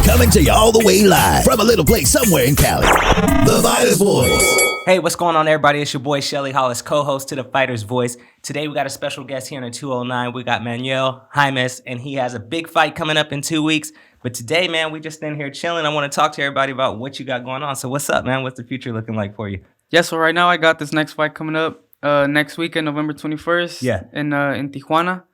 Coming to you all the way live from a little place somewhere in Cali. The Fighter's Voice. Hey, what's going on, everybody? It's your boy Shelly, Hollis, co-host to The Fighter's Voice. Today we got a special guest here in the 209. We got Manuel Jaimes, and he has a big fight coming up in 2 weeks. But today, man, we just in here chilling. I want to talk to everybody about what you got going on. So what's up, man? What's the future looking like for you? Yeah, so right now I got this next fight coming up next weekend, November 21st. Yeah. In Tijuana.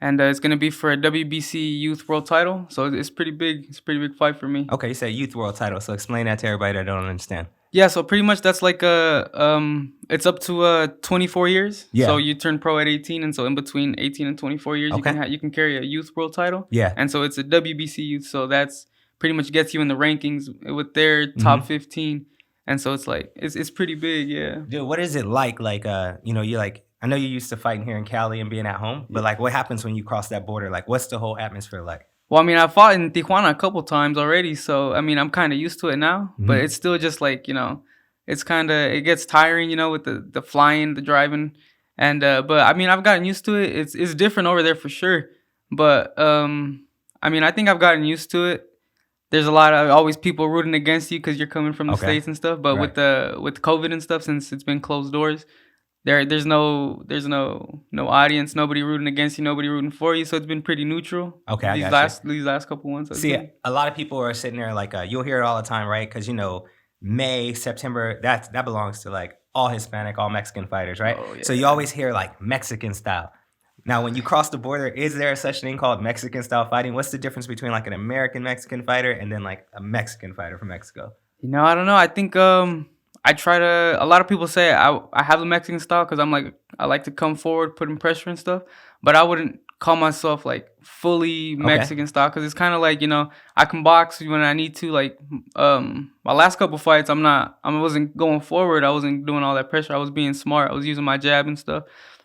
And it's going to be for a WBC Youth World title. So it's pretty big. It's a pretty big fight for me. Okay, you said Youth World title. So explain that to everybody that don't understand. Yeah, so pretty much that's like it's up to 24 years. Yeah. So you turn pro at 18, and so in between 18 and 24 years, Okay. you can carry a Youth World title. Yeah. And so it's a WBC Youth, so that's pretty much gets you in the rankings with their top 15. And so it's like it's pretty big, yeah. Dude, what is it like? Like, you're like, I know you're used to fighting here in Cali and being at home, but like, what happens when you cross that border? Like, what's the whole atmosphere like? Well, I mean, I fought in Tijuana a couple times already, so I mean, I'm kind of used to it now. But it's still just like, it's it gets tiring, with the flying, the driving, and but I mean, I've gotten used to it. It's different over there for sure. But I mean, I think I've gotten used to it. There's a lot of always people rooting against you because you're coming from the States and stuff. But Right. with COVID and stuff, since it's been closed doors, there's no audience, nobody rooting against you, nobody rooting for you. So it's been pretty neutral. Okay, I these got last these last couple ones. So See, a lot of people are sitting there like, you'll hear it all the time, right? Because, May, September, that belongs to like all Hispanic, all Mexican fighters, right? Oh, yeah. So you always hear like Mexican style. Now, when you cross the border, is there such thing called Mexican style fighting? What's the difference between like an American Mexican fighter and then like a Mexican fighter from Mexico? I don't know. I think I try to. A lot of people say I have the Mexican style because I like to come forward, putting pressure and stuff. But I wouldn't call myself like fully Mexican style because it's kind of like I can box when I need to. Like my last couple fights, I wasn't going forward. I wasn't doing all that pressure. I was being smart. I was using my jab and stuff.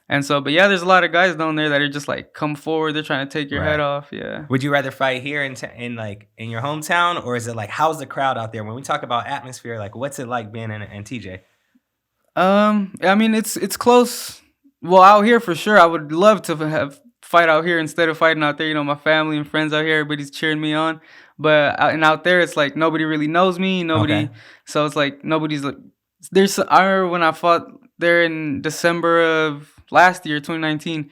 And so, but yeah, there's a lot of guys down there that are just like come forward. They're trying to take your head off. Yeah. Would you rather fight here in your hometown, or is it like how's the crowd out there? When we talk about atmosphere, like what's it like being in TJ? I mean, it's close. Well, out here for sure. I would love to have fight out here instead of fighting out there. My family and friends out here, everybody's cheering me on. But out there, it's like nobody really knows me. Nobody. Okay. So it's like nobody's like. I remember when I fought there in December of last year, 2019.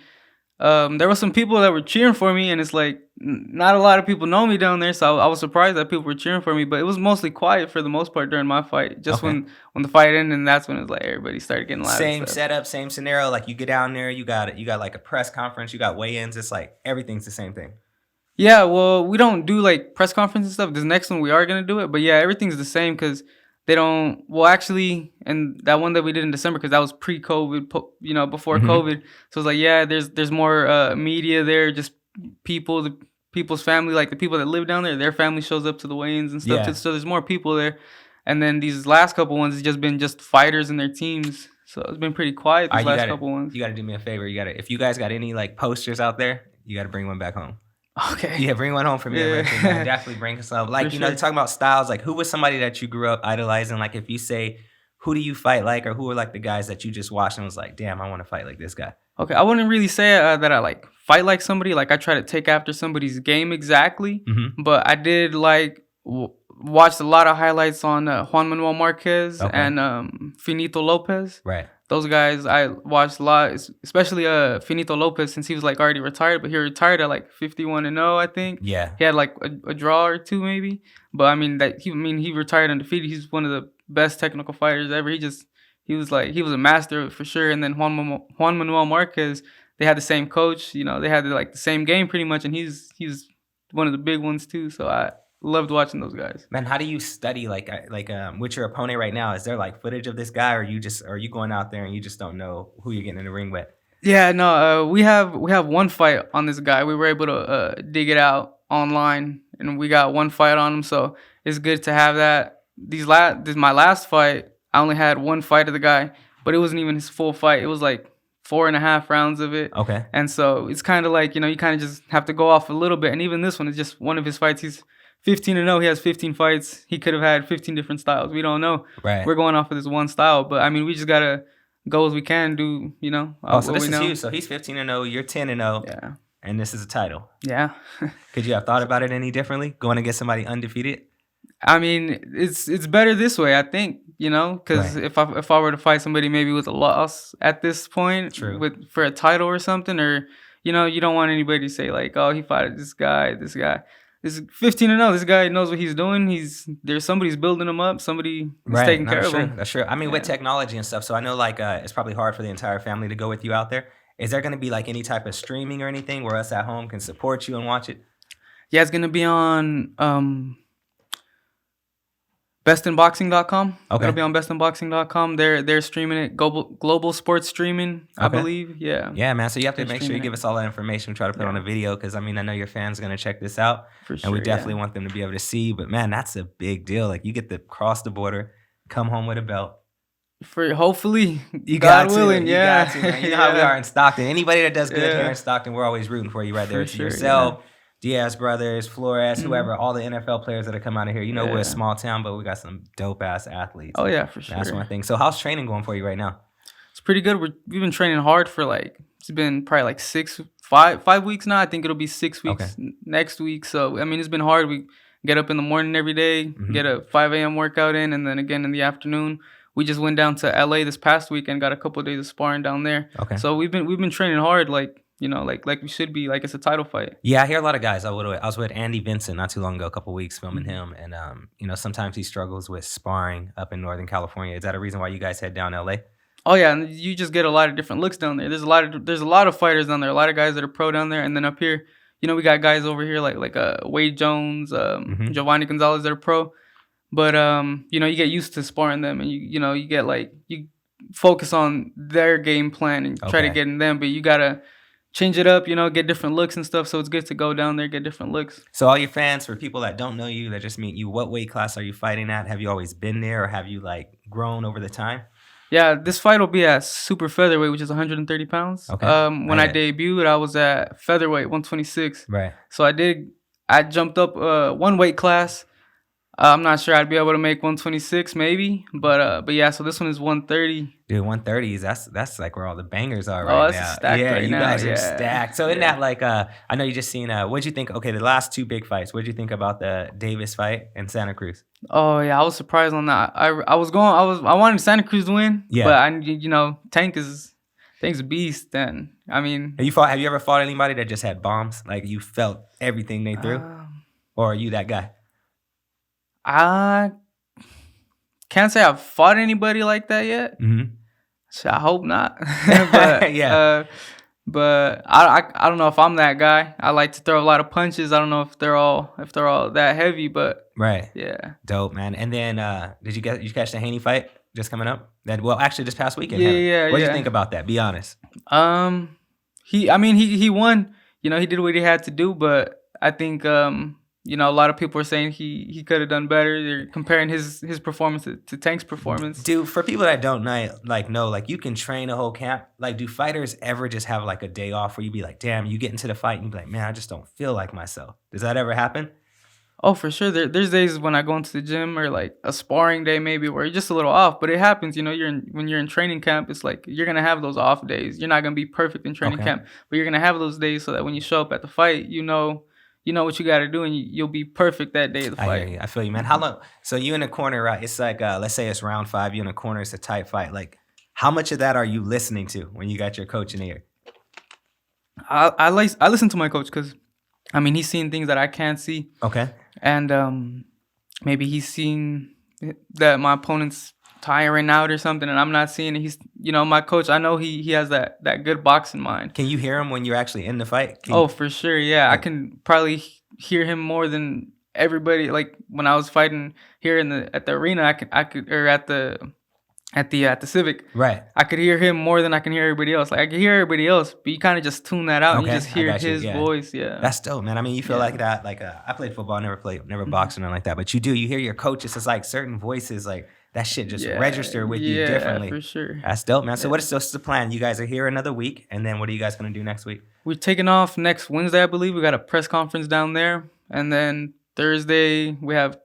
There were some people that were cheering for me, and it's like not a lot of people know me down there, so I was surprised that people were cheering for me. But it was mostly quiet for the most part during my fight. Just when the fight ended, and that's when it was like everybody started getting loud. Same setup, same scenario. Like you get down there, you got like a press conference, you got weigh-ins. It's like everything's the same thing. Yeah, well, we don't do like press conference and stuff. This next one we are gonna do it, but yeah, everything's the same because they don't. Well, actually, and that one that we did in December because that was pre-COVID, before COVID. So it's like, yeah, there's more media there, just people's family, like the people that live down there, their family shows up to the weigh-ins and stuff. Yeah. So there's more people there. And then these last couple ones, it's just been just fighters and their teams. So it's been pretty quiet these last couple ones. You gotta do me a favor. If you guys got any like posters out there, you gotta bring one back home. Okay. Yeah, bring one home for me. Yeah. Definitely bring some. Like, For they're sure. talking about styles. Like, who was somebody that you grew up idolizing? Like, if you say, who do you fight like? Or who are like the guys that you just watched and was like, damn, I want to fight like this guy? Okay, I wouldn't really say that I like fight like somebody. Like I try to take after somebody's game exactly. But I did like watched a lot of highlights on Juan Manuel Marquez and Finito Lopez. Right. Those guys I watched a lot, especially Finito Lopez since he was like already retired, but he retired at like 51-0, I think. Yeah. He had like a draw or two maybe, but I mean he retired undefeated. He's one of the best technical fighters ever. He was a master for sure. And then Juan Manuel Marquez, they had the same coach. They had like the same game pretty much, and he's one of the big ones too. So I loved watching those guys. Man, how do you study like with your opponent right now? Is there like footage of this guy, or are you going out there and you just don't know who you're getting in the ring with? Yeah, no, we have one fight on this guy. We were able to dig it out online, and we got one fight on him. So it's good to have that. This is my last fight. I only had one fight of the guy, but it wasn't even his full fight. It was like 4.5 rounds of it. Okay. And so it's kind of like, you kind of just have to go off a little bit. And even this one is just one of his fights. He's 15-0. He has 15 fights. He could have had 15 different styles. We don't know. Right. We're going off of this one style. But, I mean, we just got to go as we can do, Oh, so what this we is know. you. So he's 15-0. You're 10-0. Yeah. and this is a title. Yeah. Could you have thought about it any differently, going against somebody undefeated? I mean, it's better this way, I think, because Right. if I were to fight somebody maybe with a loss at this point, True. for a title or something, or you don't want anybody to say like, oh, he fought this guy. This is 15-0. This guy knows what he's doing. There's somebody's building him up. Somebody is taking care of him. That's true. I mean, with technology and stuff, so I know like it's probably hard for the entire family to go with you out there. Is there going to be like any type of streaming or anything where us at home can support you and watch it? Yeah, it's gonna be on bestinboxing.com. Okay. It'll be on bestinboxing.com. They're streaming it. Global sports streaming, I believe. Yeah. Yeah, man. So you have to They're make sure you streaming give us all that information. Try to put it on a video because, I mean, I know your fans are going to check this out. For And we sure, definitely yeah. want them to be able to see. But, man, that's a big deal. Like, you get to cross the border, come home with a belt. For hopefully, You God got willing, to. yeah. You got to, man. You know how we are in Stockton. Anybody that does good Yeah. here in Stockton, we're always rooting for you right there. For It's sure, yourself, Diaz brothers, Flores, whoever, all the NFL players that are coming out of here. You know, we're a Yeah. small town, but we got some dope-ass athletes. Oh yeah, for sure. That's one thing. So how's training going for you right now? It's pretty good. We've been training hard for it's been probably like 5 weeks now. I think it'll be 6 weeks next week. So I mean, it's been hard. We get up in the morning every day, get a 5 a.m. workout in, and then again in the afternoon. We just went down to LA this past weekend, got a couple of days of sparring down there. Okay. So we've been training hard, like we should be, like it's a title fight. Yeah, I hear a lot of guys. I was with Andy Vincent not too long ago, a couple weeks filming him, and sometimes he struggles with sparring up in Northern California. Is that a reason why you guys head down LA? Oh yeah, and you just get a lot of different looks down there. There's a lot of fighters down there, a lot of guys that are pro down there, and then up here, we got guys over here like Wade Jones, Giovanni Gonzalez that are pro. But you get used to sparring them, and you get you focus on their game plan and try to get in them, but you gotta change it up, get different looks and stuff. So it's good to go down there, get different looks. So all your fans, for people that don't know you, that just meet you, what weight class are you fighting at? Have you always been there, or have you grown over the time? Yeah, this fight will be at super featherweight, which is 130 pounds. Okay. When I debuted, I was at featherweight, 126. Right. So I jumped up one weight class. I'm not sure I'd be able to make 126 maybe, but yeah. So this one is 130. Dude, 130s. That's like where all the bangers are Oh, right that's now. stacked Yeah, right you now, guys are yeah. stacked. So in that I know you just seen. What'd you think? Okay, the last two big fights. What'd you think about the Davis fight and Santa Cruz? Oh yeah, I was surprised on that. I wanted Santa Cruz to win, Yeah. but Tank's a beast. And I mean, Have you ever fought anybody that just had bombs? Like you felt everything they threw, or are you that guy? I can't say I've fought anybody like that yet. Mm-hmm. So I hope not. But Yeah. But I don't know if I'm that guy. I like to throw a lot of punches. I don't know if they're all that heavy, but Right. yeah. Dope, man. And then did you catch the Haney fight just coming up? Actually this past weekend. Yeah. What did you think about that? Be honest. He won. He did what he had to do, but I think a lot of people are saying he could have done better. They're comparing his performance to Tank's performance. Dude, for people that don't know, you can train a whole camp. Do fighters ever just have a day off where you be like, damn, you get into the fight and you be like, man, I just don't feel like myself. Does that ever happen? Oh, for sure. There's days when I go into the gym or a sparring day maybe where you're just a little off, but it happens. When you're in training camp, it's you're gonna have those off days. You're not gonna be perfect in training camp, but you're gonna have those days so that when you show up at the fight, you know what you got to do, and you'll be perfect that day of the fight. I hear you. I feel you, man. How long? So you in the corner, right? It's let's say it's round 5. You in the corner. It's a tight fight. How much of that are you listening to when you got your coach in the ear? I listen to my coach because, he's seeing things that I can't see. Okay. And maybe he's seeing that my opponent's tiring out or something, and I'm not seeing it. He's, my coach, I know he has that good boxing mind. Can you hear him when you're actually in the fight? For sure, yeah. I can probably hear him more than everybody. When I was fighting here at the arena, I could or at the Civic. Right. I could hear him more than I can hear everybody else. I could hear everybody else, but you kind of just tune that out and you just hear his voice. Yeah. That's dope, man. You feel like that. I played football, never boxed or nothing like that, but you do. You hear your coaches. It's certain voices that shit just register with you differently. Yeah, for sure. That's dope, man. So what's the plan? You guys are here another week, and then what are you guys going to do next week? We're taking off next Wednesday, I believe. We got a press conference down there. And then Thursday, we have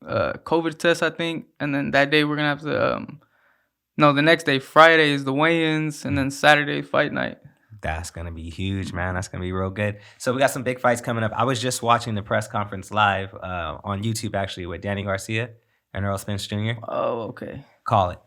COVID test, I think. And then that day, we're going to have to... the next day, Friday, is the weigh-ins, and then Saturday, fight night. That's going to be huge, man. That's going to be real good. So we got some big fights coming up. I was just watching the press conference live on YouTube, actually, with Danny Garcia and Earl Spence Jr. Oh, okay. Call it.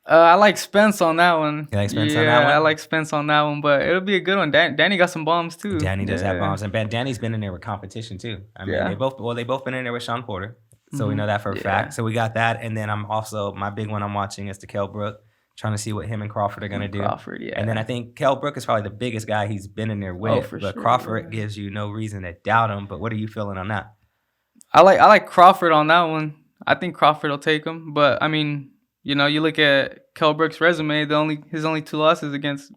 I like Spence on that one. You like Spence on that one? I like Spence on that one, but it'll be a good one. Danny got some bombs too. Danny does have bombs, and Danny's been in there with competition too. I mean, they both been in there with Sean Porter, so we know that for a fact. So we got that, and then I'm also my big one I'm watching is the Kell Brook, trying to see what him and Crawford are gonna do. Crawford, yeah. And then I think Kell Brook is probably the biggest guy he's been in there with. For but sure, Crawford gives you no reason to doubt him. But what are you feeling on that? I like Crawford on that one. I think Crawford will take him, but I mean, you know, you look at Kell Brook's resume. His only 2 losses against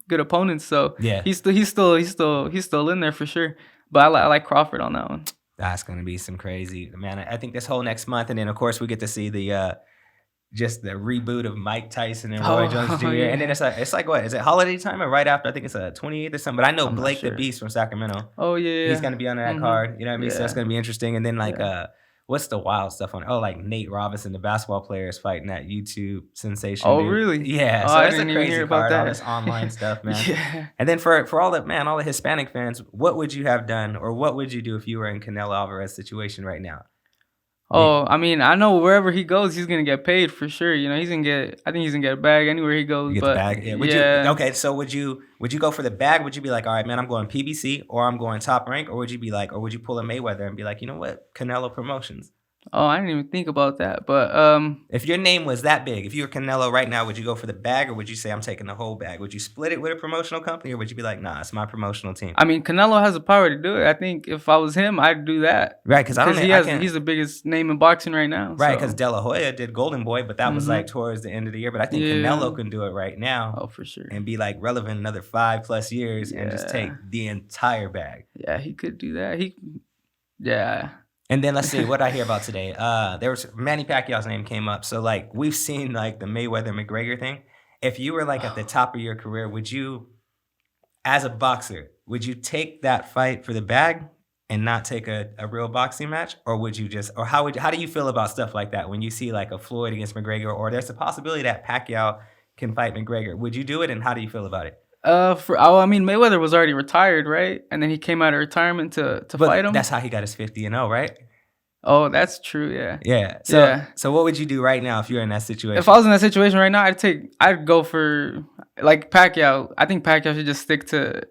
good opponents. So yeah, he's still in there for sure. But I like Crawford on that one. That's gonna be some crazy, man. I think this whole next month, and then of course we get to see the just the reboot of Mike Tyson and Roy Jones Jr. Yeah. And then it's like what is it, holiday time or right after? I think it's a 28th or something. But I know Blake the Beast from Sacramento. Oh yeah, he's gonna be on that card. You know what I mean? Yeah. So that's gonna be interesting. And then like what's the wild stuff on? Oh, like Nate Robinson, the basketball player, is fighting that YouTube sensation. Oh, dude. really? Yeah. Oh, So I it's a didn't even crazy hear about card, that. all this online stuff, man. Yeah. And then for all the Hispanic fans, what would you have done, or what would you do if you were in Canelo Alvarez's situation right now? Oh, I mean, I know wherever he goes, he's gonna get paid for sure. You know, I think he's gonna get a bag anywhere he goes. You get the bag. Yeah. Would you? Okay. So would you go for the bag? Would you be like, all right, man, I'm going PBC, or I'm going Top Rank, or would you be like, or would you pull a Mayweather and be like, you know what, Canelo Promotions? Oh, I didn't even think about that. But if your name was that big, if you were Canelo right now, would you go for the bag, or would you say I'm taking the whole bag? Would you split it with a promotional company, or would you be like, nah, it's my promotional team? I mean, Canelo has the power to do it. I think if I was him, I'd do that. Right, because he's the biggest name in boxing right now. Right, because De La Hoya did Golden Boy, but that was like towards the end of the year. But I think Canelo can do it right now. Oh, for sure. And be like relevant another 5+ years and just take the entire bag. Yeah, he could do that. Yeah. And then let's see what I hear about today. There was Manny Pacquiao's name came up. So like we've seen like the Mayweather McGregor thing. If you were like at the top of your career, would you, as a boxer, would you take that fight for the bag and not take a real boxing match, or would you just, or how do you feel about stuff like that when you see like a Floyd against McGregor, or there's a possibility that Pacquiao can fight McGregor? Would you do it, and how do you feel about it? I mean, Mayweather was already retired, right? And then he came out of retirement to fight him. That's how he got his 50-0, right? Oh, that's true. Yeah. Yeah. So what would you do right now if you're in that situation? If I was in that situation right now, I'd go for like Pacquiao. I think Pacquiao should just stick to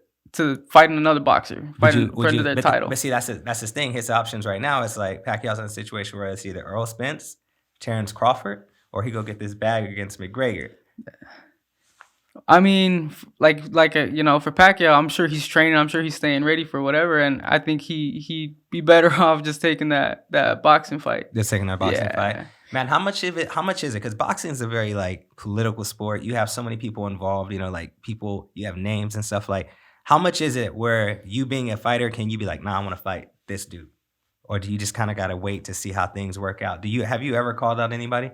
fighting another boxer, fighting for their title. But see, that's his thing. His options right now is like Pacquiao's in a situation where it's either Earl Spence, Terrence Crawford, or he go get this bag against McGregor. I mean, like you know, for Pacquiao, I'm sure he's training. I'm sure he's staying ready for whatever, and I think he'd be better off just taking that boxing fight. Just taking that boxing fight, man. How much is it? Because boxing is a very like political sport. You have so many people involved. You know, like people. You have names and stuff. Like, how much is it where you being a fighter, can you be like, nah, I want to fight this dude, or do you just kind of gotta wait to see how things work out? Have you ever called out anybody?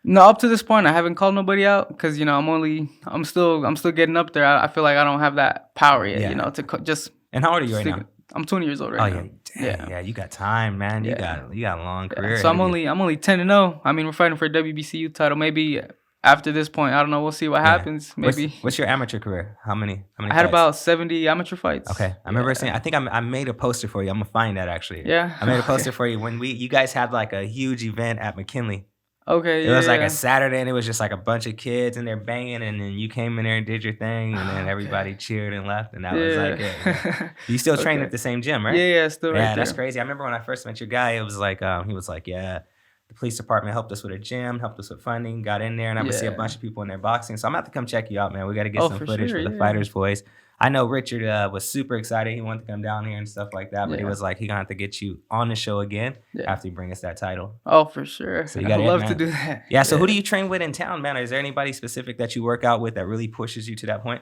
No, up to this point, I haven't called nobody out because, you know, I'm still getting up there. I feel like I don't have that power yet, you know, to just. And how old are you right now? I'm 20 years old right now. Yeah, you got time, man. You got a long career. So I'm only 10-0. I mean, we're fighting for a WBCU title. Maybe after this point, I don't know. We'll see what happens. Maybe. What's your amateur career? How many? I had fights? about 70 amateur fights. Okay, I remember saying. I think I made a poster for you. I'm gonna find that actually. Yeah. I made a poster for you when you guys had like a huge event at McKinley. Okay, it was like a Saturday, and it was just like a bunch of kids, and they're banging, and then you came in there and did your thing, and then everybody cheered and left, and that was like it. Yeah. You still train at the same gym, right? Yeah, still right there. Yeah, that's crazy. I remember when I first met your guy, it was like, he was like, yeah, the police department helped us with a gym, helped us with funding, got in there, and I would see a bunch of people in there boxing. So I'm about to come check you out, man. We got to get some footage for the Fighter's Voice. I know Richard was super excited. He wanted to come down here and stuff like that, but he was like, he gonna have to get you on the show again after you bring us that title. Oh, for sure. So I'd love to do that. Yeah. So who do you train with in town, man? Is there anybody specific that you work out with that really pushes you to that point?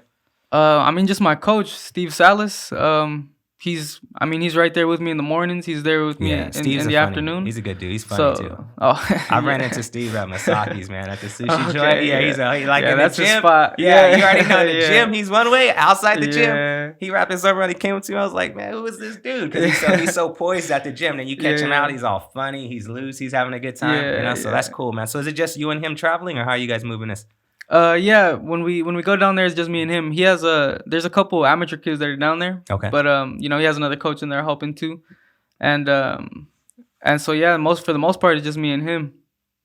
I mean, just my coach, Steve Salas. He's right there with me in the mornings. He's there with me in the afternoon. He's a good dude. He's funny too. I ran into Steve at Masaki's, man, at the sushi joint. Yeah, he's like in the gym. His spot. Yeah, you already know the gym. He's one way. Outside the gym, he wrapped his arm around. He came up to me. I was like, man, who is this dude? Because he's so poised at the gym. Then you catch him out. He's all funny. He's loose. He's having a good time. So that's cool, man. So is it just you and him traveling, or how are you guys moving this? Yeah. When we go down there, it's just me and him. He has there's a couple amateur kids that are down there. Okay. But he has another coach in there helping too, and so yeah, for the most part, it's just me and him.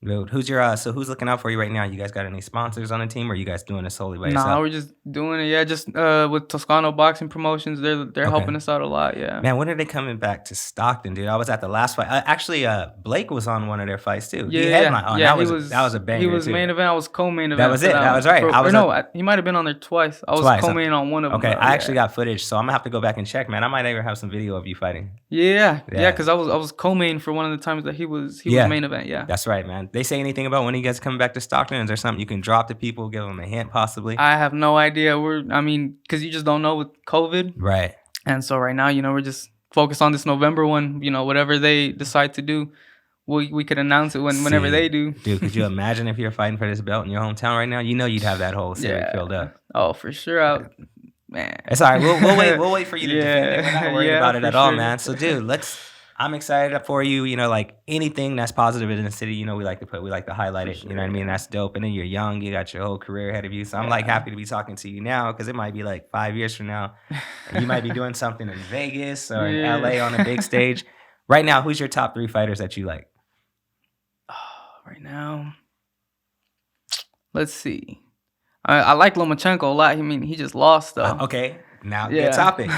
Dude, who's looking out for you right now? You guys got any sponsors on the team, or are you guys doing this solely by yourself? Nah, we're just doing it. Yeah, just with Toscano Boxing Promotions, they're helping us out a lot. Yeah. Man, when are they coming back to Stockton, dude? I was at the last fight. Actually, Blake was on one of their fights too. Yeah, he headlined. That was a banger. He was too. main event. I was co-main event. That was it. That was right. He might have been on there twice. I was co-main on one of them. Okay, I actually got footage, so I'm gonna have to go back and check, man. I might even have some video of you fighting. Yeah, because I was co-main for one of the times that he was main event. Yeah, that's right, man. They say anything about when you guys coming back to Stockton? Is there something you can drop to people, give them a hint possibly? I have no idea. Because you just don't know with COVID. Right. And so right now, we're just focused on this November one. Whatever they decide to do, we could announce it whenever they do. Dude, could you imagine if you're fighting for this belt in your hometown right now? You'd have that whole city filled up. Oh, for sure. Man. It's all right. We'll wait for you to defend it. We're not worried about it at all, man. So, dude, I'm excited for you. Like anything that's positive in the city, we like to highlight it. You know what I mean? That's dope. And then you're young, you got your whole career ahead of you. So I'm happy to be talking to you now, because it might be like 5 years from now, and you might be doing something in Vegas or in LA on a big stage. Right now, who's your top 3 fighters that you like? Right now, let's see. I like Lomachenko a lot. He just lost though. Okay. Now, good topic.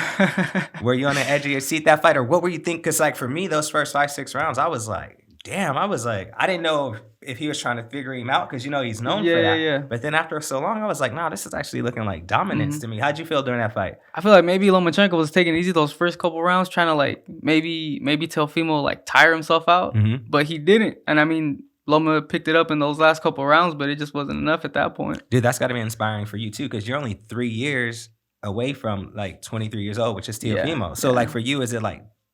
Were you on the edge of your seat that fight, or what were you thinking? Because for me, those first 5-6 rounds, I was like, damn. I didn't know if he was trying to figure him out, because he's known for that. Yeah. But then after so long, I was like, nah, this is actually looking like dominance to me. How'd you feel during that fight? I feel like maybe Lomachenko was taking it easy those first couple rounds, trying to maybe Teofimo tire himself out, but he didn't. And Loma picked it up in those last couple rounds, but it just wasn't enough at that point. Dude, that's got to be inspiring for you too, because you're only 3 years away from 23 years old, which is Teofimo. So for you, is it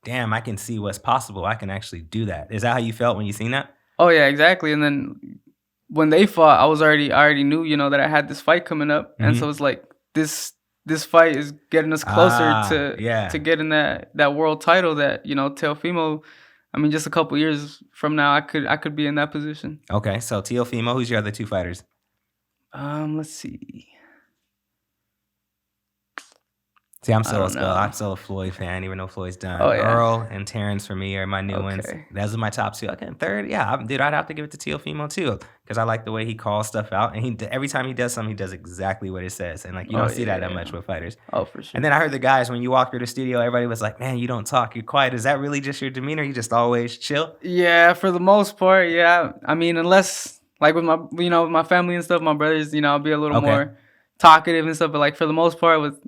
damn, I can see what's possible. I can actually do that. Is that how you felt when you seen that? Oh yeah, exactly. And then when they fought, I already knew, that I had this fight coming up. And so it's this fight is getting us closer to getting that world title that, Teofimo, just a couple years from now, I could be in that position. Okay. So Teofimo, who's your other 2 fighters? Let's see. See, I'm still a Floyd fan, even though Floyd's done. Oh, yeah. Earl and Terrence for me are my new ones. Those are my top 2. Okay, third, dude, I'd have to give it to Teofimo too, because I like the way he calls stuff out, and every time he does something, he does exactly what it says, and you don't see that much with fighters. Oh, for sure. And then I heard the guys, when you walk through the studio, everybody was like, "Man, you don't talk, you're quiet." Is that really just your demeanor? You just always chill? Yeah, for the most part, yeah. Unless with my with my family and stuff, my brothers, I'll be a little more talkative and stuff, but for the most part with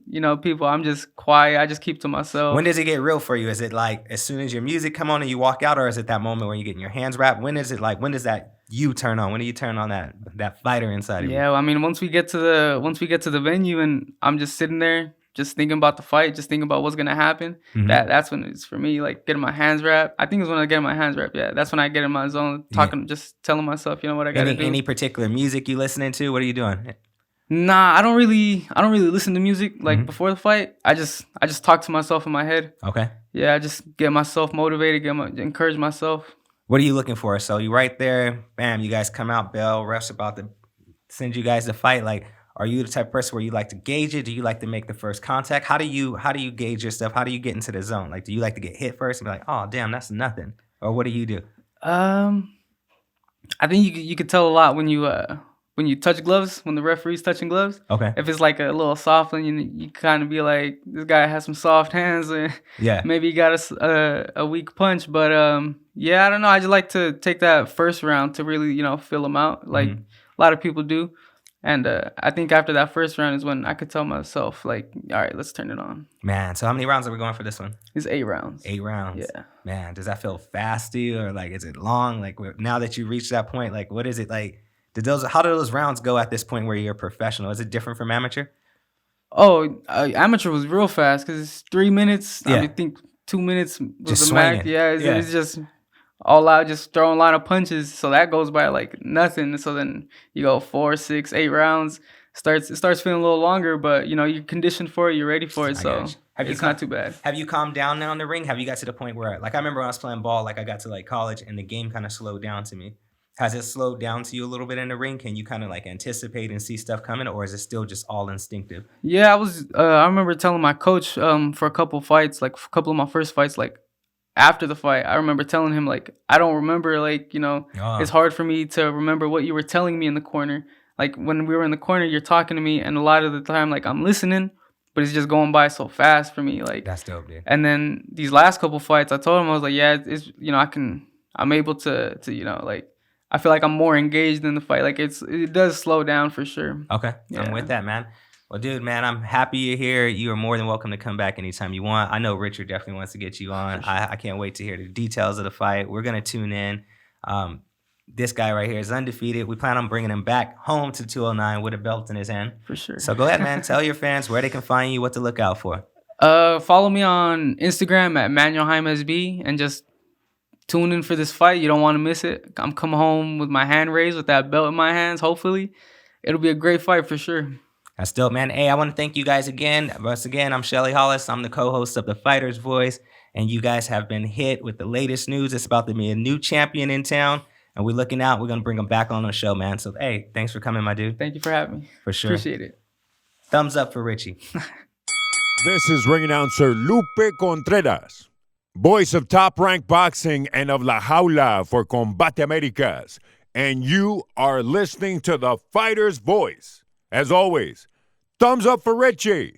people, I'm just quiet. I just keep to myself. When does it get real for you? Is it as soon as your music come on and you walk out, or is it that moment where you're getting your hands wrapped? When is it when does that you turn on? When do you turn on that fighter inside of you? Yeah, once we get to the venue and I'm just sitting there just thinking about the fight, just thinking about what's gonna happen, that's when it's for me, getting my hands wrapped. I think it's when I get my hands wrapped. Yeah, that's when I get in my zone, talking, just telling myself, what I gotta do. Any particular music you listening to? What are you doing? Nah, I don't really listen to music before the fight. I just talk to myself in my head. Okay. Yeah, I just get myself motivated, encourage myself. What are you looking for? So you right there, bam, you guys come out, bell, ref's about to send you guys to fight. Are you the type of person where you like to gauge it? Do you like to make the first contact? How do you gauge your stuff? How do you get into the zone? Do you like to get hit first and be like, oh damn, that's nothing? Or what do you do? I think you could tell a lot when you touch gloves, when the referee's touching gloves. Okay. If it's a little soft, then you kind of be like, this guy has some soft hands. Maybe he got a weak punch. But I don't know. I just like to take that first round to really, feel him out. A lot of people do. And I think after that first round is when I could tell myself, all right, let's turn it on. Man, so how many rounds are we going for this one? It's 8 rounds. 8 rounds. Yeah. Man, does that feel fast to you? Or is it long? Now that you reached that point, what is it like? How do those rounds go at this point where you're a professional? Is it different from amateur? Oh, amateur was real fast because it's 3 minutes. Yeah. I think 2 minutes was just the max. Yeah, it's just all out, just throwing a lot of punches. So that goes by nothing. So then you go 4, 6, 8 rounds. It starts feeling a little longer, but you're conditioned for it. You're ready for it. So it's not too bad. Have you calmed down now in the ring? Have you got to the point where, I remember when I was playing ball, I got to college and the game kind of slowed down to me. Has it slowed down to you a little bit in the ring? Can you kind of like anticipate and see stuff coming, or is it still just all instinctive? Yeah, I remember telling my coach for a couple fights, like a couple of my first fights, like after the fight, I remember telling him like I don't remember, like, you know, it's hard for me to remember what you were telling me in the corner. Like when we were in the corner, you're talking to me, and a lot of the time, like I'm listening, but it's just going by so fast for me. Like That's dope, dude. And then these last couple fights, I told him, I was like, yeah, it's you know, I'm able to you know, like I feel like I'm more engaged in the fight. Like it does slow down for sure. Okay, Yeah. I'm with that, man. Well, dude, man, I'm happy you're here. You are more than welcome to come back anytime you want. I know Richard definitely wants to get you on. Sure. I can't wait to hear the details of the fight. We're gonna tune in. This guy right here is undefeated. We plan on bringing him back home to 209 with a belt in his hand. For sure. So go ahead, man. Tell your fans where they can find you, what to look out for. Follow me on Instagram at Manuel Jaimes B, and just tune in for this fight. You don't want to miss it. I'm coming home with my hand raised with that belt in my hands. Hopefully, it'll be a great fight for sure. That's dope, man. Hey, I want to thank you guys again. Once again, I'm Shelly Hollis. I'm the co-host of The Fighter's Voice, and you guys have been hit with the latest news. It's about to be a new champion in town, and we're looking out. We're going to bring him back on the show, man. So, hey, thanks for coming, my dude. Thank you for having me. For sure. Appreciate it. Thumbs up for Richie. This is ring announcer Lupe Contreras, voice of Top Rank Boxing and of La Jaula for Combate Americas. And you are listening to The Fighter's Voice. As always, thumbs up for Richie.